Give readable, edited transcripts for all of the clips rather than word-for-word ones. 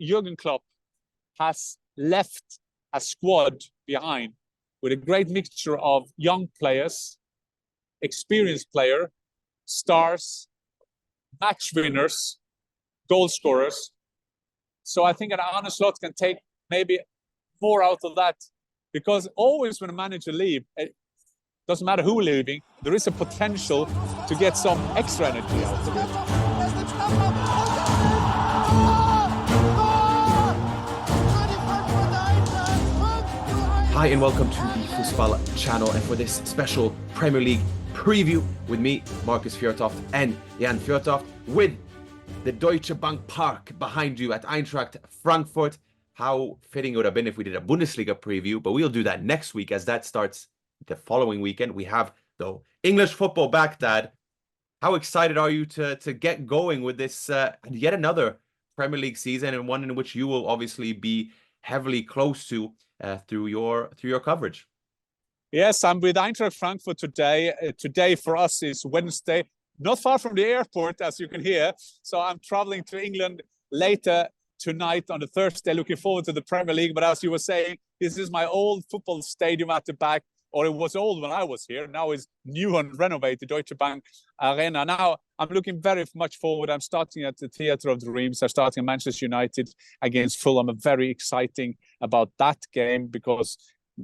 Jurgen Klopp has left a squad behind with a great mixture of young players, experienced player, stars, match winners, goal scorers. So I think that Arne Slot can take maybe more out of that, because always when a manager leaves, it doesn't matter who leaving, there is a potential to get some extra energy out of it. Hi and welcome to the Fussball Channel, and for this special Premier League preview with me, Markus Fjørtoft and Jan Fjørtoft, with the Deutsche Bank Park behind you at Eintracht Frankfurt. How fitting it would have been if we did a Bundesliga preview, but we'll do that next week as that starts the following weekend. We have the English football back, Dad. How excited are you to get going with this yet another Premier League season, and one in which you will obviously be heavily close to through your coverage? Yes, I'm with Eintracht Frankfurt today. Today for us is Wednesday, not far from the airport, as you can hear. So I'm traveling to England later tonight on the Thursday, looking forward to the Premier League. But as you were saying, this is my old football stadium at the back, or it was old when I was here. Now it's new and renovated, Deutsche Bank Arena. Now I'm looking very much forward. I'm starting at the Theatre of Dreams. I'm starting Manchester United against Fulham. I'm very exciting about that game, because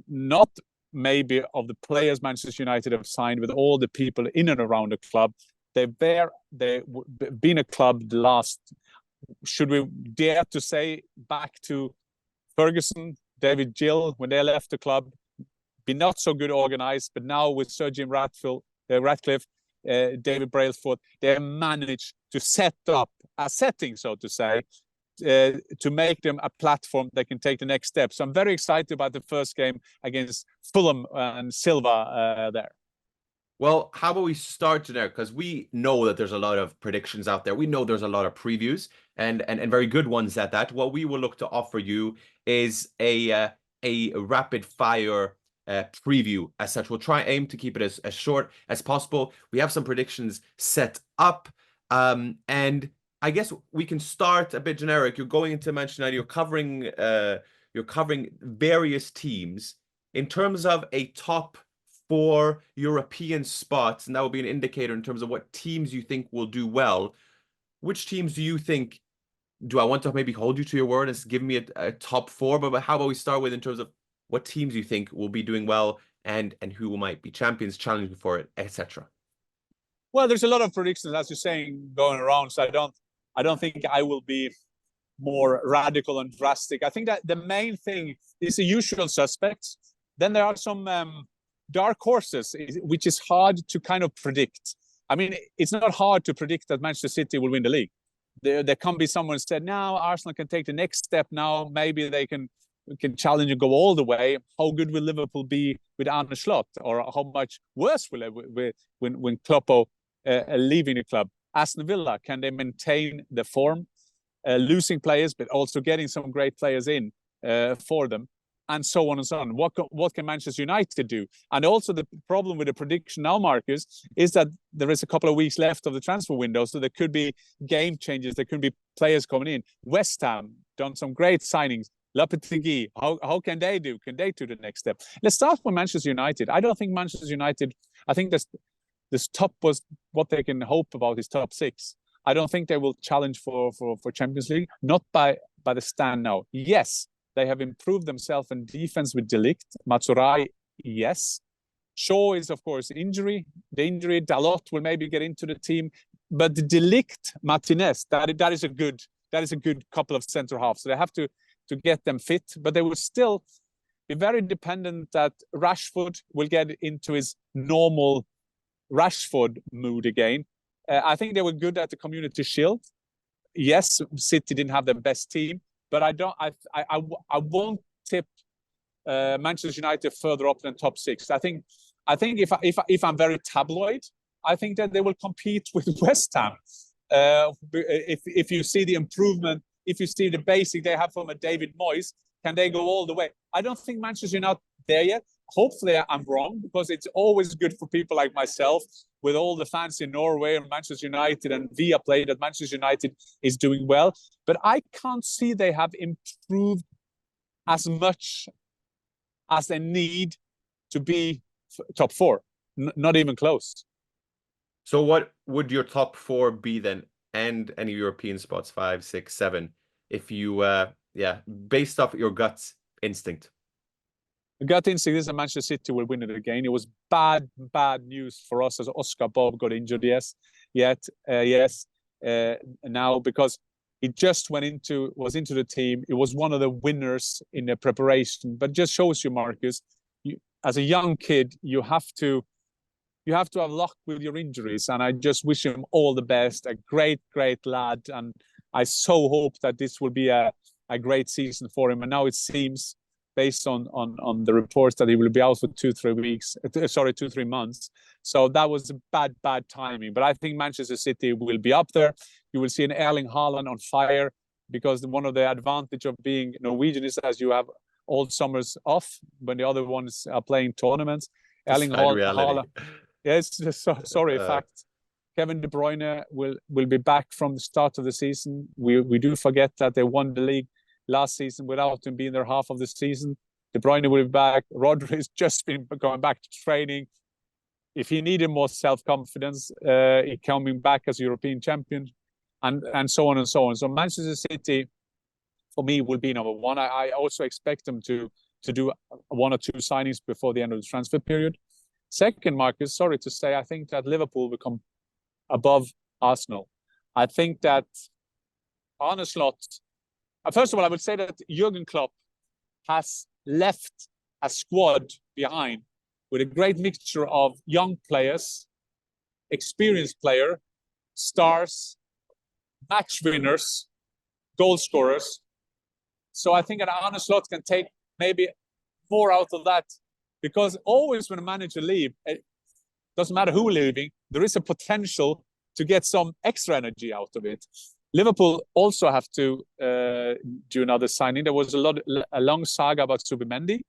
not maybe of the players Manchester United have signed, with all the people in and around the club. They've been a club the last, should we dare to say, back to Ferguson, David Gill, when they left the club, been not so good organized, but now with Sir Jim Ratcliffe, David Brailsford, they managed to set up a setting, so to say, to make them a platform that can take the next step. So I'm very excited about the first game against Fulham and Silva there. Well, how about we start there? Because we know that there's a lot of predictions out there. We know there's a lot of previews and very good ones at that. What we will look to offer you is a rapid fire preview as such. We'll try aim to keep it as short as possible. We have some predictions set up, and I guess we can start a bit generic. You're going into Manchester United. You're covering various teams in terms of a top 4 European spots, and that will be an indicator in terms of what teams you think will do well. Which teams do you think? Do I want to maybe hold you to your word and give me a top 4? But how about we start with in terms of what teams you think will be doing well, and who might be champions, challenging for it, etc. Well, there's a lot of predictions, as you're saying, going around. So I don't think I will be more radical and drastic. I think that the main thing is the usual suspects. Then there are some dark horses, which is hard to kind of predict. I mean, it's not hard to predict that Manchester City will win the league. There can be someone said, now Arsenal can take the next step. Now maybe they can challenge and go all the way. How good will Liverpool be with Arne Slot, or how much worse will it when Kloppo leaving the club? Aston Villa, can they maintain the form, losing players but also getting some great players in for them, and so on and so on. What can Manchester United do? And also the problem with the prediction now, Marcus, is that there is a couple of weeks left of the transfer window, so there could be game changes, there could be players coming in. West Ham done some great signings. Lopetegui, how can they do? Can they do the next step? Let's start with Manchester United. I don't think Manchester United, I think this top was what they can hope about is top 6. I don't think they will challenge for Champions League, not by the stand now. Yes, they have improved themselves in defense with De Ligt. Matsurai, yes. Shaw is, of course, injury. The injury, Dalot will maybe get into the team. But the De Ligt, Martinez, that is a good couple of centre halves. So they have to get them fit. But they will still be very dependent that Rashford will get into his normal Rashford mood again. I think they were good at the Community Shield. Yes, City didn't have the best team, but I won't tip Manchester United further up than top 6. I think if I'm very tabloid, I think that they will compete with West Ham. If you see the improvement, if you see the basic they have from a David Moyes, can they go all the way? I don't think Manchester United there yet. hopefully I'm wrong, because it's always good for people like myself, with all the fans in Norway and Manchester United and Viaplay, that Manchester United is doing well. But I can't see they have improved as much as they need to be top four. Not even close. So what would your top four be then, and any European spots, 5, 6, 7, if you based off your gut instinct? The gut instinct is that Manchester City will win it again. It was bad news for us as Oscar Bob got injured. Now, because he just was into the team. It was one of the winners in the preparation, but just shows you, Marcus, as a young kid, you have to have luck with your injuries. And I just wish him all the best. A great lad, and I so hope that this will be a great season for him. And now it seems, based on the reports, that he will be out for 2-3 months. So that was a bad timing. But I think Manchester City will be up there. You will see an Erling Haaland on fire, because one of the advantage of being Norwegian is that you have all summers off when the other ones are playing tournaments. Erling Haaland. Yes, sorry, fact. Kevin De Bruyne will be back from the start of the season. We do forget that they won the league last season without him being there half of the season. De Bruyne will be back. Rodri has just been going back to training. If he needed more self-confidence, he coming back as European champion, and so on and so on. So Manchester City, for me, will be number one. I also expect them to do 1 or 2 signings before the end of the transfer period. Second, Marcus, sorry to say, I think that Liverpool will come above Arsenal. I think that Arne Slot, first of all, I would say that Jurgen Klopp has left a squad behind with a great mixture of young players, experienced players, stars, match winners, goal scorers. So I think that Arne Slot can take maybe more out of that, because always when a manager leaves, it doesn't matter who leaving, there is a potential to get some extra energy out of it. Liverpool also have to do another signing. There was a long saga about Zubimendi.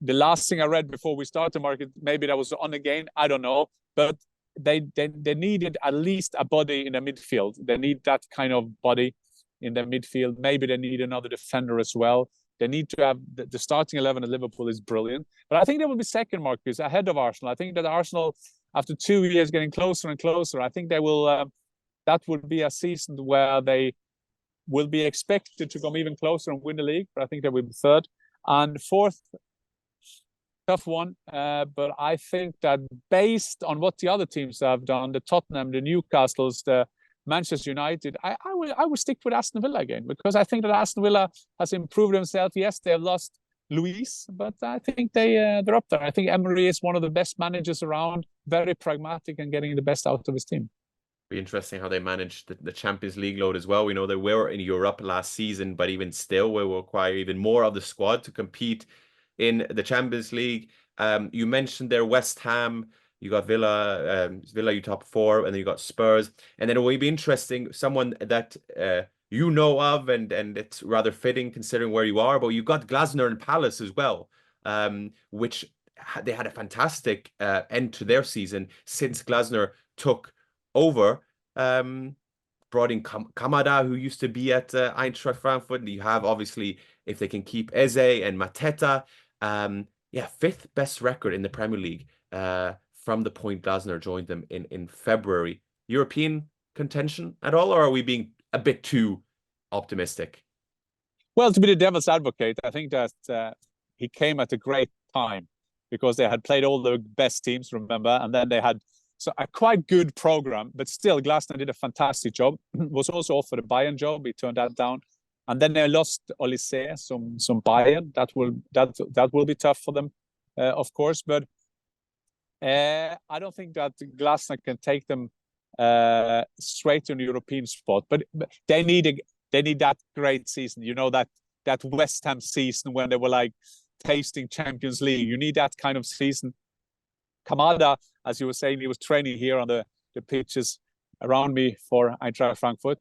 The last thing I read before we started the market, maybe that was on again, I don't know. But they needed at least a body in the midfield. They need that kind of body in the midfield. Maybe they need another defender as well. They need to have the starting 11 at Liverpool is brilliant. But I think they will be second, Marcus, ahead of Arsenal. I think that Arsenal, after 2 years getting closer and closer, I think they will. That would be a season where they will be expected to come even closer and win the league. But I think they will be third. And fourth, tough one. But I think that based on what the other teams have done, the Tottenham, the Newcastles, the Manchester United, I will stick with Aston Villa again, because I think that Aston Villa has improved themselves. Yes, they have lost Luis, but I think they're up there. I think Emery is one of the best managers around, very pragmatic and getting the best out of his team. Be interesting how they managed the Champions League load as well. We know they were in Europe last season, but even still, we will require even more of the squad to compete in the Champions League. You mentioned there West Ham. You got Villa, you top 4, and then you got Spurs. And then it will be interesting, someone that you know of, and it's rather fitting considering where you are, but you got Glasner and Palace as well, which they had a fantastic end to their season since Glasner took over. Brought in Kamada, who used to be at Eintracht Frankfurt. And you have, obviously, if they can keep Eze and Mateta, 5th best record in the Premier League from the point Glasner joined them in February. European contention at all, or are we being a bit too optimistic? Well, to be the devil's advocate, I think that he came at a great time, because they had played all the best teams, remember, and then they had a quite good program. But still, Glasner did a fantastic job. Was also offered a Bayern job. He turned that down. And then they lost Olise, some Bayern. That will be tough for them, of course. But I don't think that Glasner can take them straight to the European spot. But they need that great season. You know, that West Ham season when they were like tasting Champions League. You need that kind of season. Kamada, as you were saying, he was training here on the pitches around me for Eintracht Frankfurt.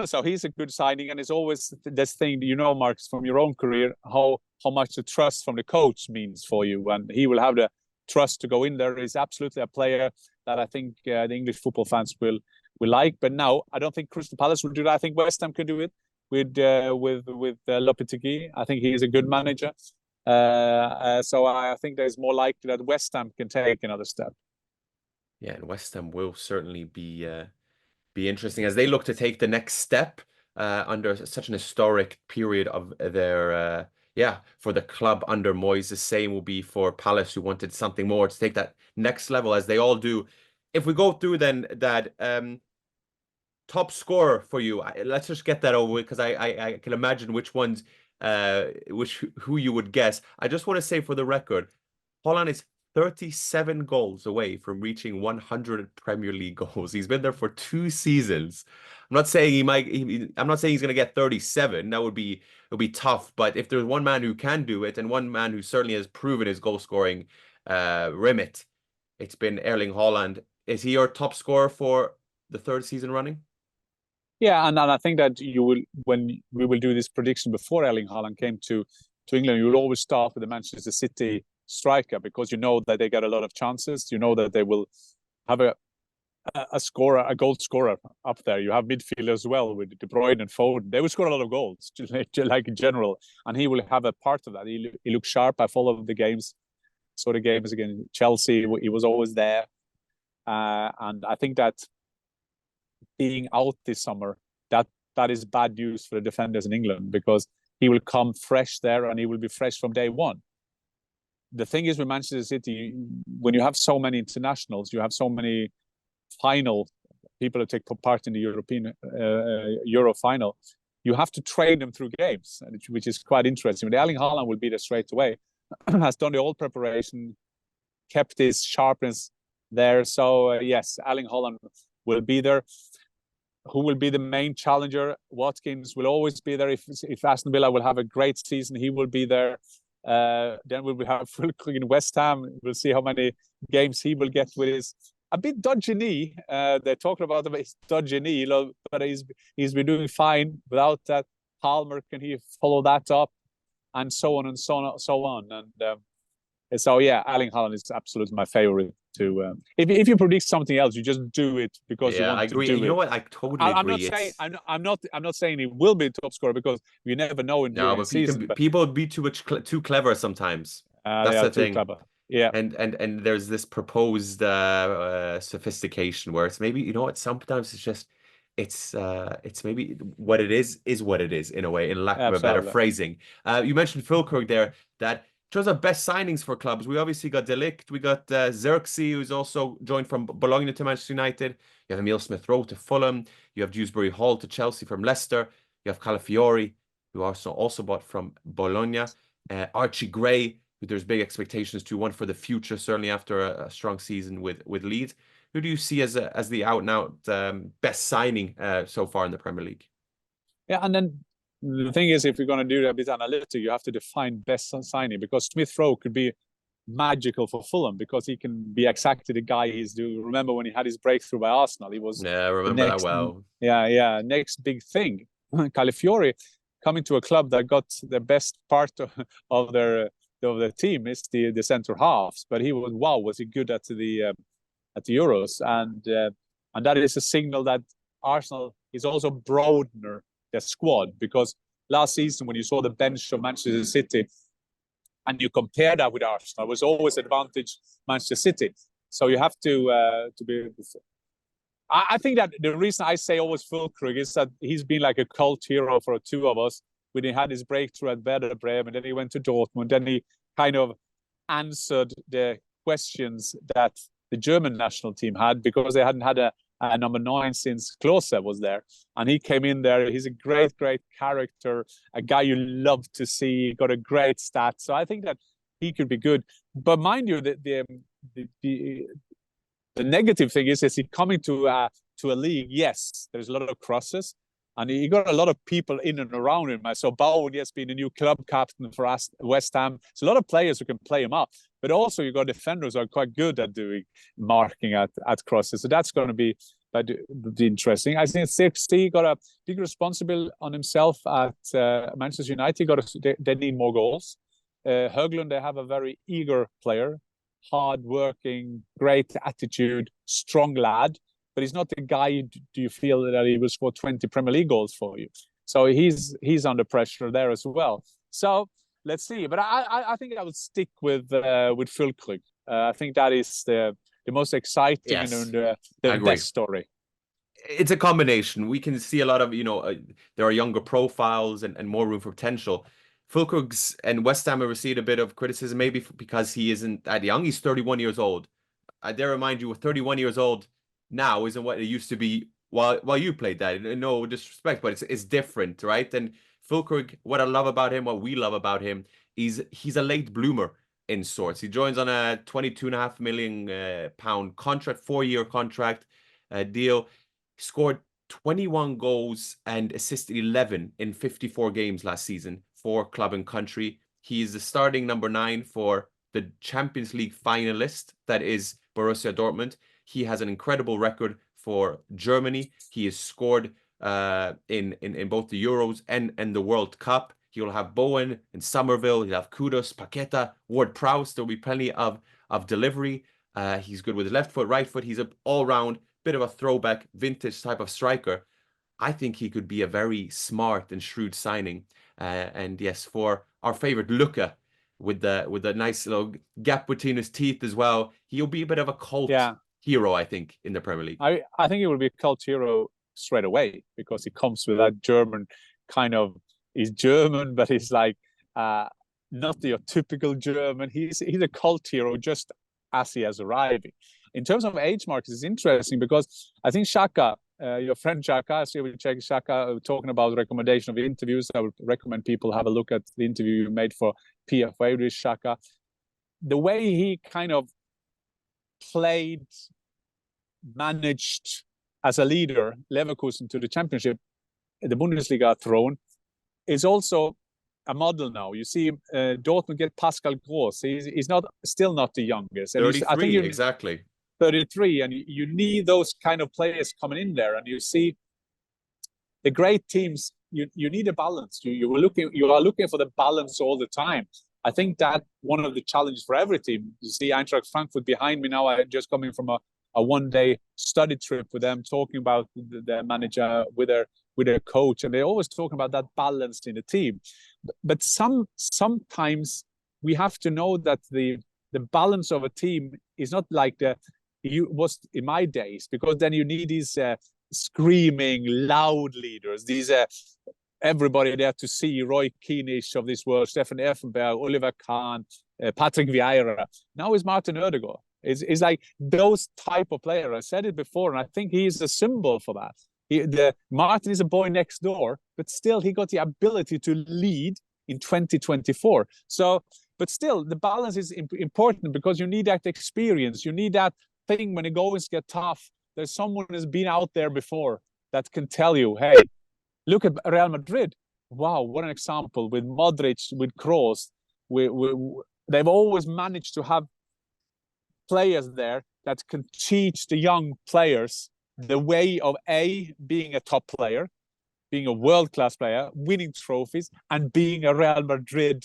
So he's a good signing, and it's always this thing, you know, Marcus, from your own career, how much the trust from the coach means for you, and he will have the trust to go in there. He's absolutely a player that I think the English football fans will like. But now I don't think Crystal Palace will do that. I think West Ham can do it with Lopetegui. I think he is a good manager. So I think there's more likely that West Ham can take another step. Yeah, and West Ham will certainly be interesting as they look to take the next step under such an historic period of their for the club under Moyes. The same will be for Palace, who wanted something more to take that next level, as they all do. If we go through then that top scorer for you, let's just get that over with, because I can imagine which ones who you would guess. I just want to say for the record, Haaland is 37 goals away from reaching 100 Premier League goals. He's been there for 2 seasons. I'm not saying I'm not saying he's going to get 37. That would be tough. But if there's one man who can do it, and one man who certainly has proven his goal scoring remit, it's been Erling Haaland. Is he your top scorer for the 3rd season running? Yeah, and I think that you will, when we will do this prediction before Erling Haaland came to England, you will always start with the Manchester City striker, because you know that they get a lot of chances. You know that they will have a scorer, a goal scorer up there. You have midfielders as well with De Bruyne and Foden. They will score a lot of goals, like in general, and he will have a part of that. He looks sharp. I followed the games, saw the games against Chelsea. He was always there, and I think that being out this summer, that is bad news for the defenders in England, because he will come fresh there, and he will be fresh from day one. The thing is with Manchester City, when you have so many internationals, you have so many final people who take part in the European Euro final, you have to train them through games, which is quite interesting. But Erling Haaland will be there straight away, has done the whole preparation, kept his sharpness there. So yes, Erling Haaland will be there. Who will be the main challenger? Watkins will always be there. If Aston Villa will have a great season, he will be there. Then we will have Füllkrug in West Ham. We'll see how many games he will get with his a bit dodgy knee. They're talking about his dodgy knee, but he's been doing fine without that. Palmer, can he follow that up? And so on and so on. And so yeah, Erling Haaland is absolutely my favorite. If you predict something else, you just do it because you want I agree. to do it. You know what? I totally agree. I'm not saying he will be top scorer, because you never know in during the season. People be too clever sometimes. That's the thing. Clever. Yeah. And there's this proposed sophistication where it's maybe, you know what, sometimes it's just it's maybe what it is what it is, in a way, in lack of a better phrasing. You mentioned Füllkrug there, that in terms of best signings for clubs, we obviously got De Ligt, we got Xerxes, who's also joined from Bologna to Manchester United. You have Emile Smith-Rowe to Fulham. You have Dewsbury Hall to Chelsea from Leicester. You have Calafiori, who also bought from Bologna. Archie Gray, who there's big expectations to, one for the future, certainly after a strong season with Leeds. Who do you see as the out-and-out best signing so far in the Premier League? Yeah, and then the thing is, if you're going to do a bit analytic, you have to define best signing, because Smith-Rowe could be magical for Fulham, because he can be exactly the guy he's doing. Remember when he had his breakthrough by Arsenal? He was I remember that well. Yeah, next big thing. Calafiori coming to a club that got the best part of their team is the centre halves, but was he good at the Euros, and that is a signal that Arsenal is also broadening their squad, because last season when you saw the bench of Manchester City and you compare that with Arsenal, it was always advantage Manchester City. So you have to be. I think that the reason I say always Füllkrug is that he's been like a cult hero for 2 of us. When he had his breakthrough at Werder Bremen, then he went to Dortmund, then he kind of answered the questions that the German national team had, because they hadn't had a number 9 since Klose was there. And he came in there. He's a great character, a guy you love to see, got a great stat. So I think that he could be good. But mind you, the negative thing is he coming to a league? Yes, there's a lot of crosses, and he got a lot of people in and around him. So Bowen has been a new club captain for us, West Ham. It's a lot of players who can play him up, but also you got defenders who are quite good at doing marking at crosses. So that's going to be interesting. I think Sixty got a big responsibility on himself at Manchester United. They need more goals. Höglund, they have a very eager player, hard-working, great attitude, strong lad, but he's not the guy. Do you feel that he will score 20 Premier League goals for you? So he's under pressure there as well. So let's see. But I think I would stick with Füllkrug. I think that is the most exciting and the best story. It's a combination. We can see a lot of, there are younger profiles and more room for potential. Füllkrug's and West Ham have received a bit of criticism, maybe because he isn't that young. He's 31 years old. I dare remind you, 31 years old now isn't what it used to be while you played that. No disrespect, but it's different, right? And Füllkrug, what I love about him, what we love about him, he's a late bloomer in sorts. He joins on a £22.5 million contract, 4-year contract deal. He scored 21 goals and assisted 11 in 54 games last season for club and country. He is the starting number 9 for the Champions League finalist, that is Borussia Dortmund. He has an incredible record for Germany. He has scored in both the Euros and the World Cup. He'll have Bowen and Somerville. He'll have Kudus, Paqueta, Ward-Prowse. There'll be plenty of delivery. He's good with his left foot, right foot. He's an all-round, bit of a throwback, vintage type of striker. I think he could be a very smart and shrewd signing. And yes, for our favorite Luka, with the nice little gap between his teeth as well, he'll be a bit of a cult hero, I think, in the Premier League. I think he will be a cult hero straight away, because he comes with that German kind of. He's German, but he's like not your typical German. He's a cult hero just as he has arrived. In terms of age marks, it's interesting because I think Xhaka, your friend Xhaka, so we check Xhaka talking about recommendation of interviews. I would recommend people have a look at the interview you made for PFA with Xhaka. The way he kind of played, managed as a leader Leverkusen to the championship, the Bundesliga throne, is also a model now. You see Dortmund get Pascal Gross. He's still not the youngest. And 33, I think exactly. 33, and you need those kind of players coming in there. And you see the great teams, you need a balance. You are looking for the balance all the time. I think that one of the challenges for every team. You see Eintracht Frankfurt behind me now. I'm just coming from a one-day study trip with them, talking about their manager with their coach, and they're always talking about that balance in the team. But sometimes we have to know that the balance of a team is not like was in my days, because then you need these screaming, loud leaders, these everybody there to see, Roy Keane of this world, Stefan Effenberg, Oliver Kahn, Patrick Vieira. Now is Martin Odegaard. It's like those type of player. I said it before, and I think he's a symbol for that. Martin is a boy next door, but still he got the ability to lead in 2024. So, but still, the balance is important, because you need that experience. You need that thing when the goings get tough. There's someone who's been out there before that can tell you, hey, look at Real Madrid. Wow, what an example with Modric, with Kroos. They've always managed to have players there that can teach the young players the way of being a top player, being a world-class player, winning trophies, and being a Real Madrid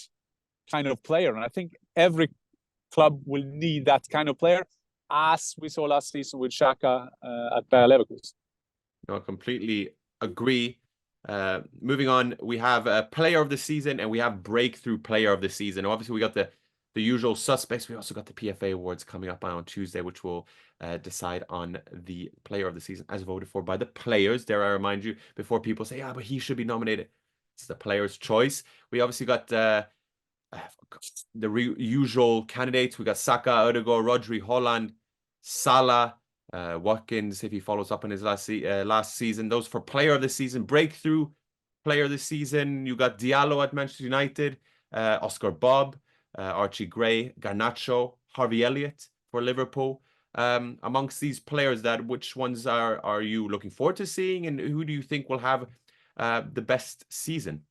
kind of player. And I think every club will need that kind of player, as we saw last season with Xhaka at Bayer Leverkusen. I completely agree. Moving on, we have a player of the season and we have breakthrough player of the season. Obviously, we got the usual suspects. We also got the PFA awards coming up on Tuesday, which will decide on the player of the season as voted for by the players. Dare I remind you, before people say, but he should be nominated. It's the player's choice. We obviously got the usual candidates. We got Saka, Odegaard, Rodri, Holland, Salah, Watkins, if he follows up on his last season. Those for player of the season. Breakthrough player of the season, you got Diallo at Manchester United, Oscar Bob, Archie Gray, Garnacho, Harvey Elliott for Liverpool. Amongst these players, which ones are you looking forward to seeing, and who do you think will have the best season?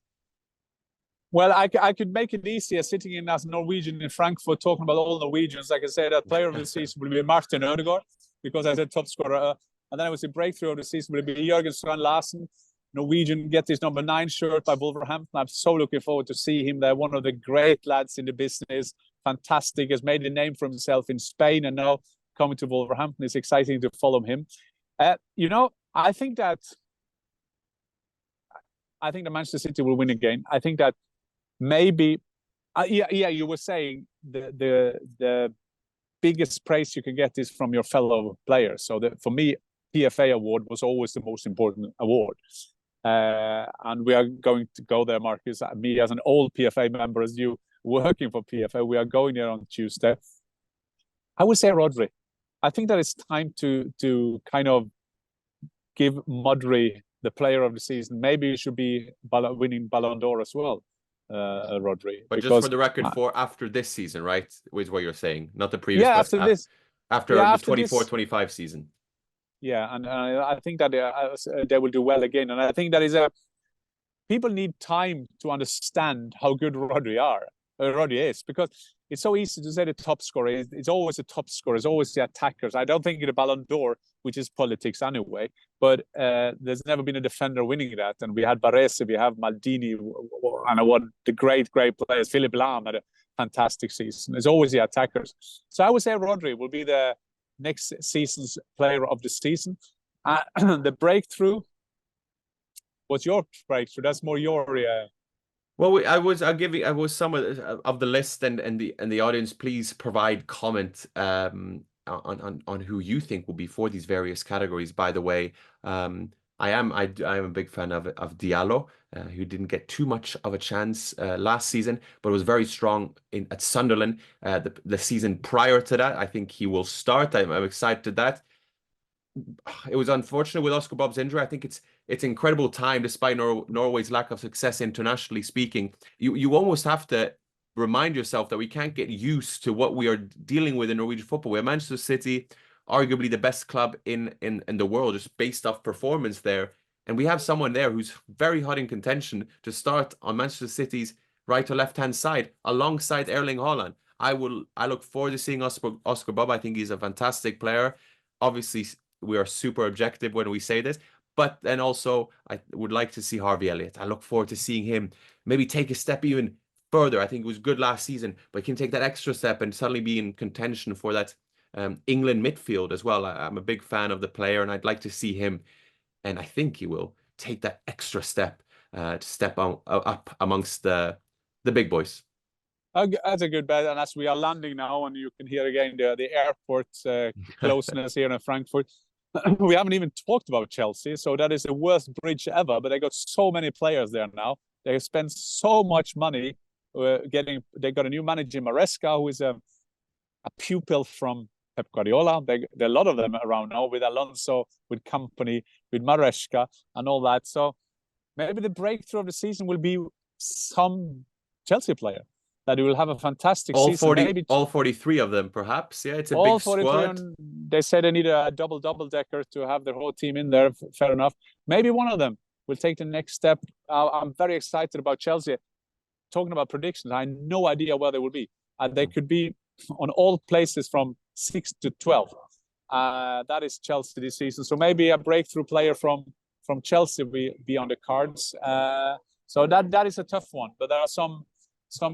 Well, I could make it easier sitting in as Norwegian in Frankfurt, talking about all Norwegians. Like I said, that player of the season will be Martin Odegaard, because as a top scorer, And then I would say breakthrough of the season will be Jørgen Strand Larsen, Norwegian, get his number 9 shirt by Wolverhampton. I'm so looking forward to see him there. One of the great lads in the business, fantastic, has made a name for himself in Spain and now coming to Wolverhampton. It's exciting to follow him. I think that Manchester City will win again. I think that maybe, you were saying the biggest praise you can get is from your fellow players. So for me, PFA award was always the most important award. And we are going to go there, Marcus. Me as an old PFA member, as you working for PFA, we are going there on Tuesday. I would say Rodri. I think that it's time to kind of give Modri the player of the season. Maybe he should be winning Ballon d'Or as well, Rodri. But just for the record, for after this season, right? Is what you're saying, not the previous. Yeah, after this. After the 24-25 season. Yeah, and I think that they will do well again. And I think that people need time to understand how good Rodri is, because it's so easy to say the top scorer. It's always the top scorer. It's always the attackers. I don't think the Ballon d'Or, which is politics anyway, but there's never been a defender winning that. And we had Baresi, we have Maldini, and what the great players. Philipp Lahm had a fantastic season. It's always the attackers. So I would say Rodri will be the next season's player of the season. The breakthrough. What's your breakthrough? That's more your. Well, I was some of the list, and the audience, please provide comment on who you think will be for these various categories. By the way, I am a big fan of Diallo, who didn't get too much of a chance last season, but was very strong at Sunderland the season prior to that. I think he will start. I'm excited to that. It was unfortunate with Oscar Bob's injury. I think it's incredible time, despite Norway's lack of success internationally speaking. You almost have to remind yourself that we can't get used to what we are dealing with in Norwegian football. We have Manchester City, arguably the best club in the world, just based off performance there. And we have someone there who's very hot in contention to start on Manchester City's right or left-hand side, alongside Erling Haaland. I look forward to seeing Oscar Bob. I think he's a fantastic player. Obviously, we are super objective when we say this, but then also I would like to see Harvey Elliott. I look forward to seeing him maybe take a step even further. I think it was good last season, but he can take that extra step and suddenly be in contention for that England midfield as well. I'm a big fan of the player, and I'd like to see him, and I think he will take that extra step to step up amongst the big boys. That's a good bet. And as we are landing now, and you can hear again the airport closeness here in Frankfurt, we haven't even talked about Chelsea. So that is the worst bridge ever. But they got so many players there now. They spent so much money they got a new manager, Maresca, who is a pupil from Pep Guardiola. There are a lot of them around now, with Alonso, with Company, with Maresca, and all that. So maybe the breakthrough of the season will be some Chelsea player that will have a fantastic season. All 43 of them, perhaps. Yeah, it's a big squad. They say they need a double-decker to have their whole team in there. Fair enough. Maybe one of them will take the next step. I'm very excited about Chelsea. Talking about predictions, I have no idea where they will be. They could be on all places from 6 to 12. That is Chelsea this season. So maybe a breakthrough player from Chelsea will be on the cards. So that is a tough one. But there are some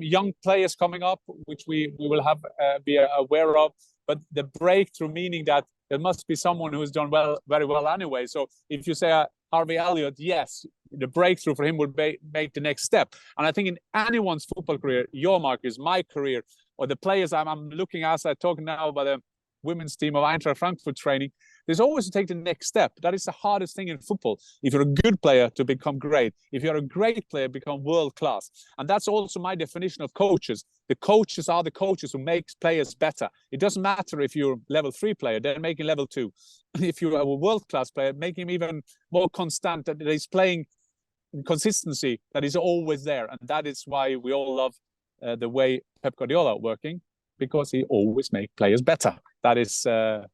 young players coming up, which we will have be aware of. But the breakthrough, meaning that there must be someone who's done very well anyway. So if you say Harvey Elliott, yes, the breakthrough for him would make the next step. And I think in anyone's football career, your Marcus, my career, or the players I'm looking at, I'm talking now about the women's team of Eintracht Frankfurt training, there's always to take the next step. That is the hardest thing in football. If you're a good player, to become great. If you're a great player, become world class. And that's also my definition of coaches. The coaches are the coaches who make players better. It doesn't matter if you're level 3 player, they're making level 2. If you're a world class player, make him even more constant, that he's playing in consistency, that is always there. And that is why we all love the way Pep Guardiola working, because he always makes players better. That is the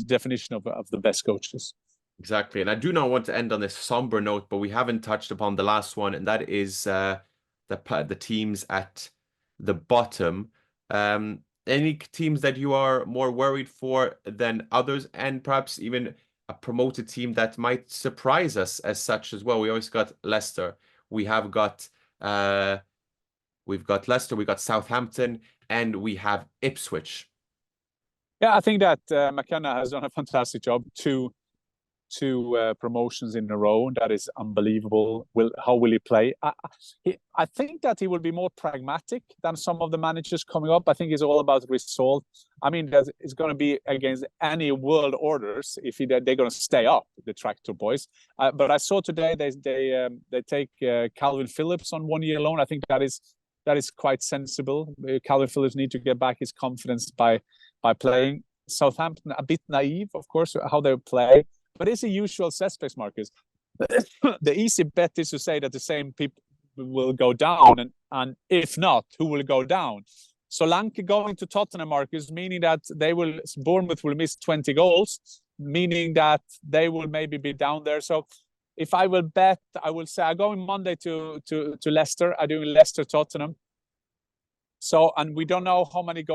definition of the best coaches. Exactly. And I do not want to end on this somber note, but we haven't touched upon the last one, and that is the teams at the bottom. Any teams that you are more worried for than others, and perhaps even promoted team that might surprise us as such as well. We always got Leicester. We've got Leicester, we've got Southampton, and we have Ipswich. Yeah, I think that McKenna has done a fantastic job. Two promotions in a row. That is unbelievable. How will he play? I think that he will be more pragmatic than some of the managers coming up. I think it's all about result. I mean, it's going to be against any world orders if they're going to stay up, the Tractor Boys. But I saw today they take Calvin Phillips on 1 year loan. I think that is quite sensible. Calvin Phillips need to get back his confidence by playing. Southampton a bit naive, of course, how they play. But it's a usual suspects, Marcus. The easy bet is to say that the same people will go down, and if not, who will go down? Solanke going to Tottenham, Marcus, meaning that Bournemouth will miss 20 goals, meaning that they will maybe be down there. So if I will bet, I will say I'm going Monday to Leicester. I'm doing Leicester Tottenham. So, and we don't know how many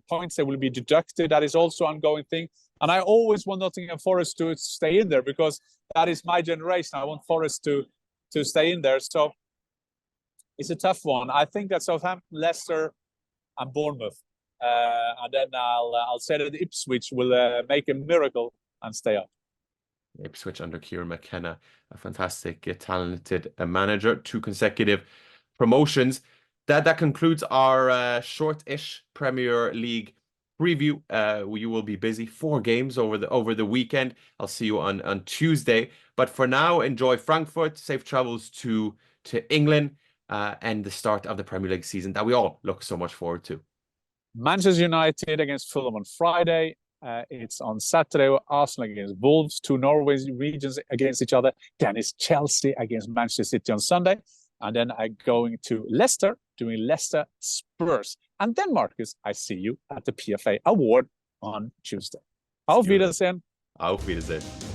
points they will be deducted. That is also an ongoing thing. And I always want Nottingham Forest to stay in there because that is my generation. I want Forest to stay in there. So it's a tough one. I think that Southampton, Leicester, and Bournemouth. And then I'll say that Ipswich will make a miracle and stay up. Ipswich under Kieran McKenna, a fantastic, talented manager. 2 consecutive promotions. That concludes our short-ish Premier League preview. You will be busy. 4 games over the weekend. I'll see you on Tuesday. But for now, enjoy Frankfurt. Safe travels to England and the start of the Premier League season that we all look so much forward to. Manchester United against Fulham on Friday. It's on Saturday, Arsenal against Wolves, 2 Norway regions against each other. Then it's Chelsea against Manchester City on Sunday. And then I'm going to Leicester, doing Leicester Spurs. And then, Marcus, I see you at the PFA Award on Tuesday. Auf Wiedersehen. Auf Wiedersehen.